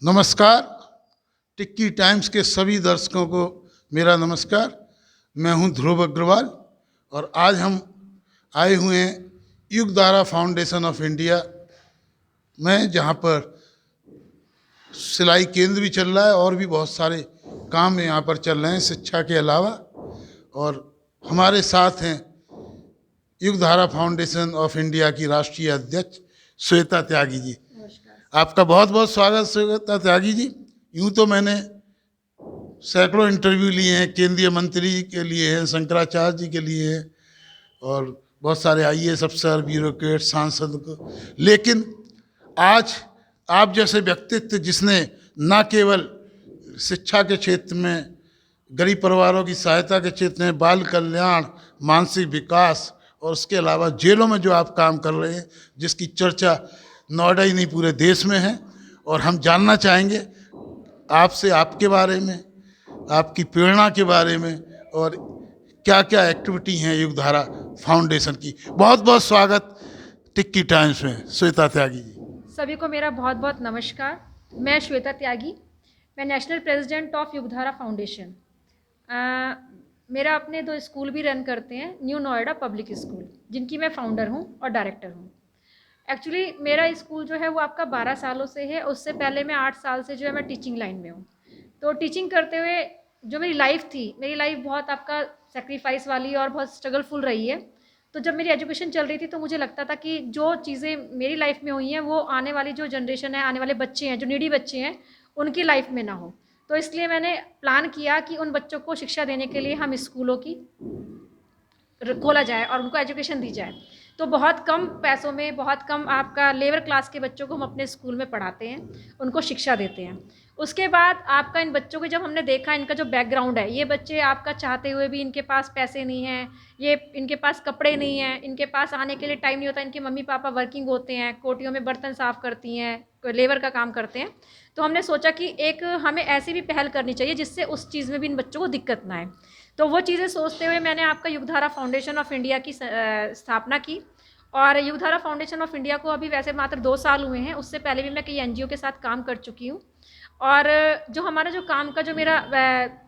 नमस्कार। टिक्की टाइम्स के सभी दर्शकों को मेरा नमस्कार। मैं हूं ध्रुव अग्रवाल और आज हम आए हुए हैं युगधारा फाउंडेशन ऑफ इंडिया में, जहां पर सिलाई केंद्र भी चल रहा है और भी बहुत सारे काम यहाँ पर चल रहे हैं शिक्षा के अलावा। और हमारे साथ हैं युगधारा फाउंडेशन ऑफ इंडिया की राष्ट्रीय अध्यक्ष श्वेता त्यागी जी। आपका बहुत बहुत स्वागत श्वेता त्यागी जी। यूं तो मैंने सैकड़ों इंटरव्यू लिए हैं, केंद्रीय मंत्री के लिए हैं, शंकराचार्य जी के लिए हैं और बहुत सारे आईएएस अफसर, ब्यूरोक्रेट, सांसद को, लेकिन आज आप जैसे व्यक्तित्व जिसने न केवल शिक्षा के क्षेत्र में, गरीब परिवारों की सहायता के क्षेत्र में, बाल कल्याण, मानसिक विकास और उसके अलावा जेलों में जो आप काम कर रहे हैं, जिसकी चर्चा नोएडा ही नहीं पूरे देश में है। और हम जानना चाहेंगे आपसे आपके बारे में, आपकी प्रेरणा के बारे में और क्या क्या एक्टिविटी हैं युगधारा फाउंडेशन की। बहुत बहुत स्वागत टिक्की टाइम्स में श्वेता त्यागी जी। सभी को मेरा बहुत बहुत नमस्कार। मैं श्वेता त्यागी, मैं नेशनल प्रेसिडेंट ऑफ युगधारा फाउंडेशन। मेरा अपने 2 स्कूल भी रन करते हैं, न्यू नोएडा पब्लिक स्कूल, जिनकी मैं फाउंडर हूँ और डायरेक्टर हूँ। एक्चुअली मेरा स्कूल जो है वो आपका 12 सालों से है। उससे पहले मैं 8 साल से जो है मैं टीचिंग लाइन में हूँ। तो टीचिंग करते हुए जो मेरी लाइफ थी, मेरी लाइफ बहुत आपका सेक्रीफाइस वाली और बहुत स्ट्रगलफुल रही है। तो जब मेरी एजुकेशन चल रही थी तो मुझे लगता था कि जो चीज़ें मेरी लाइफ में हुई हैं वो आने वाली जो जनरेशन है, आने वाले बच्चे हैं, जो नीडी बच्चे हैं, उनकी लाइफ में ना हो। तो इसलिए मैंने प्लान किया कि उन बच्चों को शिक्षा देने के लिए हम स्कूलों की खोला जाए और उनको एजुकेशन दी जाए। तो बहुत कम पैसों में, बहुत कम आपका लेबर क्लास के बच्चों को हम अपने स्कूल में पढ़ाते हैं, उनको शिक्षा देते हैं। उसके बाद आपका इन बच्चों को जब हमने देखा, इनका जो बैकग्राउंड है, ये बच्चे आपका चाहते हुए भी इनके पास पैसे नहीं हैं, ये इनके पास कपड़े नहीं हैं, इनके पास आने के लिए टाइम नहीं होता, इनके मम्मी पापा वर्किंग होते हैं, कोटियों में बर्तन साफ़ करती हैं, लेबर का काम करते हैं। तो हमने सोचा कि एक हमें ऐसी भी पहल करनी चाहिए जिससे उस चीज़ में भी इन बच्चों को दिक्कत ना आए। तो वो चीज़ें सोचते हुए मैंने आपका युगधारा फाउंडेशन ऑफ इंडिया की स्थापना की। और युगधारा फाउंडेशन ऑफ इंडिया को अभी वैसे मात्र 2 साल हुए हैं। उससे पहले भी मैं कई एनजीओ के साथ काम कर चुकी हूँ। और जो हमारा जो काम का जो मेरा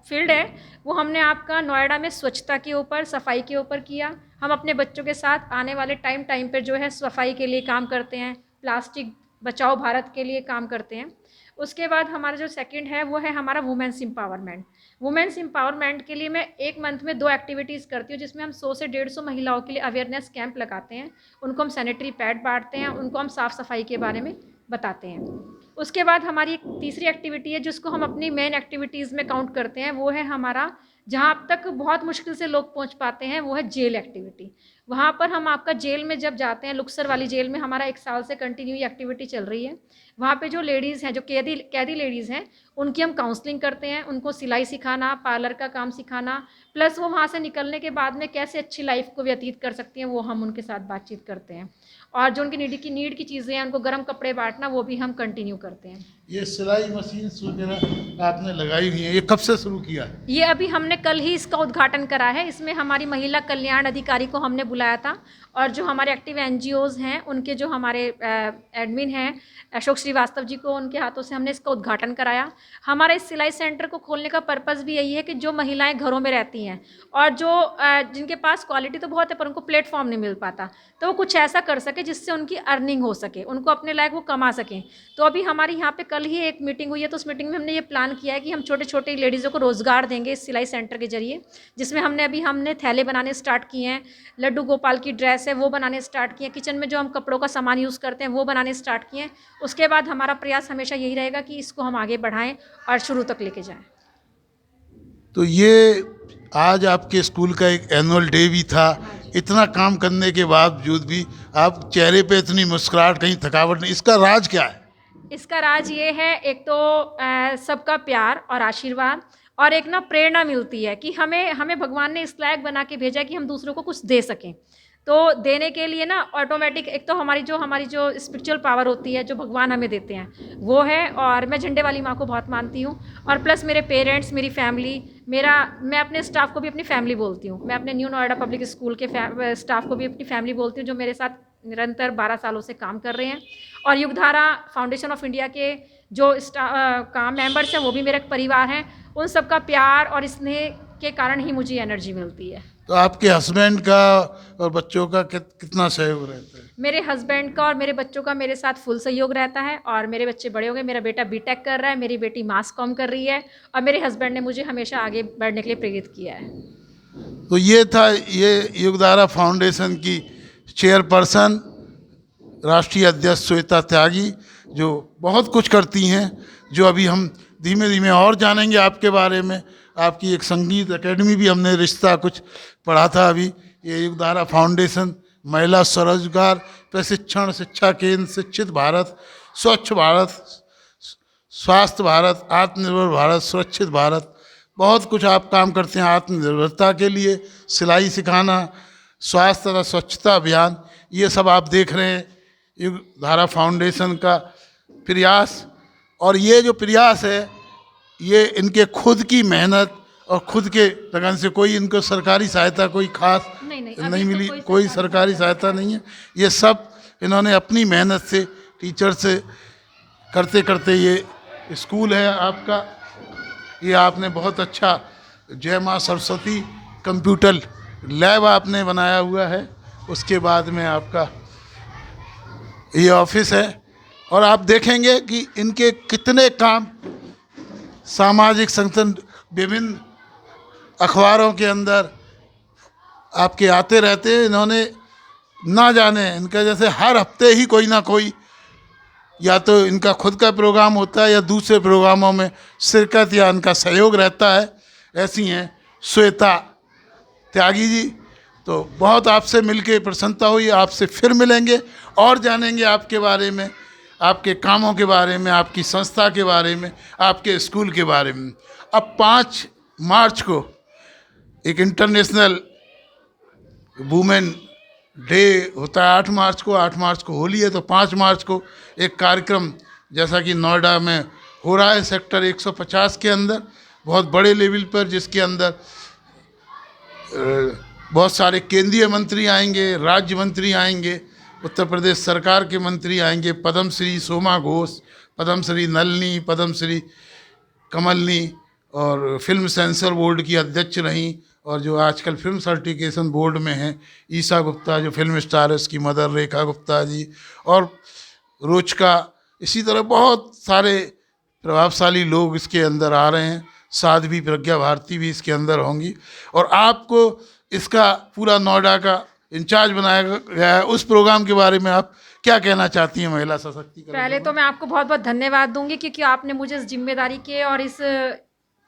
फील्ड है, वो हमने आपका नोएडा में स्वच्छता के ऊपर, सफाई के ऊपर किया। हम अपने बच्चों के साथ आने वाले टाइम पर जो है सफाई के लिए काम करते हैं, प्लास्टिक बचाओ भारत के लिए काम करते हैं। उसके बाद हमारा जो सेकंड है वो है हमारा वुमेन्स एम्पावरमेंट। वुमेन्स एम्पावरमेंट के लिए मैं 1 मंथ में 2 एक्टिविटीज़ करती हूँ, जिसमें हम 100 से 150 महिलाओं के लिए अवेयरनेस कैंप लगाते हैं। उनको हम सैनिटरी पैड बांटते हैं, उनको हम साफ़ सफाई के बारे में बताते हैं। उसके बाद हमारी एक तीसरी एक्टिविटी है जिसको हम अपनी मेन एक्टिविटीज़ में काउंट करते हैं, वो है हमारा, जहाँ अब तक बहुत मुश्किल से लोग पहुँच पाते हैं, वो है जेल एक्टिविटी। वहाँ पर हम आपका जेल में जब जाते हैं, लुक्सर वाली जेल में हमारा 1 साल से कंटिन्यू ये एक्टिविटी चल रही है। वहाँ पे जो लेडीज़ हैं, जो कैदी लेडीज़ हैं, उनकी हम काउंसलिंग करते हैं, उनको सिलाई सिखाना, पार्लर का काम सिखाना, प्लस वो वहाँ से निकलने के बाद में कैसे अच्छी लाइफ को व्यतीत कर सकती हैं, वो हम उनके साथ बातचीत करते हैं। और जो उनकी नीड की चीज़ें हैं, उनको गर्म कपड़े बांटना, वो भी हम कंटिन्यू करते हैं। ये सिलाई मशीन वगैरह आपने लगाई हुई है, ये कब से शुरू किया है? ये अभी हमने कल ही इसका उद्घाटन करा है। इसमें हमारी महिला कल्याण अधिकारी को हमने बुलाया था और जो हमारे एक्टिव एनजीओज़ हैं, उनके जो हमारे एडमिन हैं अशोक श्रीवास्तव जी को, उनके हाथों से हमने इसका उद्घाटन कराया। हमारे इस सिलाई सेंटर को खोलने का पर्पज़ भी यही है कि जो महिलाएं घरों में रहती हैं और जो जिनके पास क्वालिटी तो बहुत है पर उनको प्लेटफॉर्म नहीं मिल पाता, तो वो कुछ ऐसा कर सके जिससे उनकी अर्निंग हो सके, उनको अपने लायक वो कमा सकें। तो अभी हमारी यहाँ पे कल ही एक मीटिंग हुई है, तो उस मीटिंग में हमने ये प्लान किया है कि हम छोटे छोटे लेडीज़ों को रोज़गार देंगे इस सिलाई सेंटर के जरिए, जिसमें हमने थैले बनाने स्टार्ट किए हैं, लड्डू गोपाल की ड्रेस है वो बनाने स्टार्ट किए हैं, किचन में जो हम कपड़ों का सामान यूज़ करते हैं वो बनाने स्टार्ट किए हैं। उसके बाद हमारा प्रयास हमेशा यही रहेगा कि इसको हम आगे बढ़ाएं और शुरू तक लेके जाएं। तो ये आज आपके स्कूल का एक एनुअल डे भी था। इतना काम करने के बावजूद भी आप चेहरे पे इतनी मुस्कुराहट, कहीं थकावट नहीं, इसका राज क्या है? इसका राज ये है, एक तो सबका प्यार और आशीर्वाद, और एक ना प्रेरणा मिलती है कि हमें भगवान ने इस लायक बना के भेजा कि हम दूसरों को कुछ दे सकें। तो देने के लिए ना ऑटोमेटिक एक तो हमारी जो स्पिरिचुअल पावर होती है, जो भगवान हमें देते हैं, वो है। और मैं झंडे वाली माँ को बहुत मानती हूँ। और प्लस मेरे पेरेंट्स, मेरी फैमिली, मैं अपने स्टाफ को भी अपनी फैमिली बोलती हूँ। मैं अपने न्यू नोएडा पब्लिक स्कूल के स्टाफ को भी अपनी फैमिली बोलती हूँ, जो मेरे साथ निरंतर 12 सालों से काम कर रहे हैं। और युगधारा फाउंडेशन ऑफ इंडिया के जो काम मेंबर्स हैं वो भी मेरा परिवार हैं, उन सबका प्यार और स्नेह के कारण ही मुझे एनर्जी मिलती है। तो आपके हस्बैंड का और बच्चों का कितना सहयोग रहता है? मेरे हस्बैंड का और मेरे बच्चों का मेरे साथ फुल सहयोग रहता है और मेरे बच्चे बड़े हो गए। मेरा बेटा बीटेक कर रहा है, मेरी बेटी मास कॉम कर रही है और मेरे हस्बैंड ने मुझे हमेशा आगे बढ़ने के लिए प्रेरित किया है। तो ये था ये युगधारा फाउंडेशन की चेयरपर्सन राष्ट्रीय अध्यक्ष श्वेता त्यागी, जो बहुत कुछ करती हैं, जो अभी हम धीमे धीमे और जानेंगे आपके बारे में। आपकी एक संगीत एकेडमी भी हमने रिश्ता कुछ पढ़ा था अभी। ये युगधारा फाउंडेशन महिला स्वरोजगार प्रशिक्षण शिक्षा केंद्र, शिक्षित भारत, स्वच्छ भारत, स्वास्थ्य भारत, आत्मनिर्भर भारत, सुरक्षित भारत, बहुत कुछ आप काम करते हैं आत्मनिर्भरता के लिए। सिलाई सिखाना, स्वास्थ्य तथा स्वच्छता अभियान, ये सब आप देख रहे हैं युगधारा फाउंडेशन का प्रयास। और ये जो प्रयास है ये इनके खुद की मेहनत और खुद के लगन से, कोई इनको सरकारी सहायता कोई खास नहीं मिली, कोई सरकारी सहायता नहीं है। ये सब इन्होंने अपनी मेहनत से, टीचर से करते करते ये स्कूल है आपका। ये आपने बहुत अच्छा जय माँ सरस्वती कंप्यूटर लैब आपने बनाया हुआ है। उसके बाद में आपका ये ऑफिस है और आप देखेंगे कि इनके कितने काम सामाजिक संगठन विभिन्न अखबारों के अंदर आपके आते रहते हैं। इन्होंने ना जाने इनका जैसे हर हफ्ते ही कोई ना कोई या तो इनका खुद का प्रोग्राम होता है या दूसरे प्रोग्रामों में शिरकत या इनका सहयोग रहता है। ऐसी हैं श्वेता त्यागी जी। तो बहुत आपसे मिलके प्रसन्नता हुई। आपसे फिर मिलेंगे और जानेंगे आपके बारे में, आपके कामों के बारे में, आपकी संस्था के बारे में, आपके स्कूल के बारे में। अब 5 मार्च को एक इंटरनेशनल वुमेन डे होता है। 8 मार्च को होली है, तो 5 मार्च को एक कार्यक्रम जैसा कि नोएडा में हो रहा है सेक्टर 150 के अंदर, बहुत बड़े लेवल पर, जिसके अंदर बहुत सारे केंद्रीय मंत्री आएंगे, राज्य मंत्री आएंगे, उत्तर प्रदेश सरकार के मंत्री आएंगे, पद्मश्री सोमा घोष, पद्मश्री नलिनी, पद्मश्री कमलनी और फिल्म सेंसर बोर्ड की अध्यक्ष रहीं और जो आजकल फिल्म सर्टिफिकेशन बोर्ड में हैं ईशा गुप्ता, जो फिल्म स्टार है, उसकी मदर रेखा गुप्ता जी, और रोचका। इसी तरह बहुत सारे प्रभावशाली लोग इसके अंदर आ रहे हैं। साध्वी प्रज्ञा भारती भी इसके अंदर होंगी। और आपको इसका पूरा नोएडा का इंचार्ज बनाया गया है। उस प्रोग्राम के बारे में आप क्या कहना चाहती हैं महिला सशक्तिकरण? पहले तो मैं आपको बहुत बहुत धन्यवाद दूंगी क्योंकि आपने मुझे इस जिम्मेदारी के और इस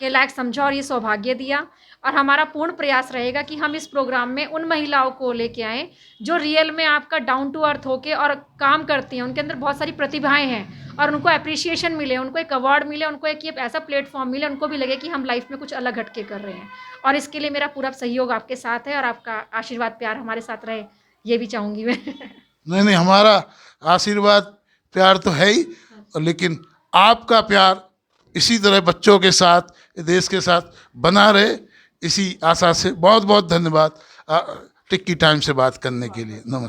के लायक समझा और ये सौभाग्य दिया। और हमारा पूर्ण प्रयास रहेगा कि हम इस प्रोग्राम में उन महिलाओं को लेके आएँ जो रियल में आपका डाउन टू अर्थ होके और काम करती हैं। उनके अंदर बहुत सारी प्रतिभाएं हैं और उनको अप्रिसिएशन मिले, उनको एक अवार्ड मिले, उनको एक ये ऐसा प्लेटफॉर्म मिले, उनको भी लगे कि हम लाइफ में कुछ अलग हटके कर रहे हैं। और इसके लिए मेरा पूरा सहयोग आपके साथ है और आपका आशीर्वाद प्यार हमारे साथ रहे, ये भी चाहूँगी मैं। नहीं, हमारा आशीर्वाद प्यार तो है ही, लेकिन आपका प्यार इसी तरह बच्चों के साथ, देश के साथ बना रहे, इसी आशा से बहुत बहुत धन्यवाद टिक्की टाइम से बात करने के लिए। नमस्कार।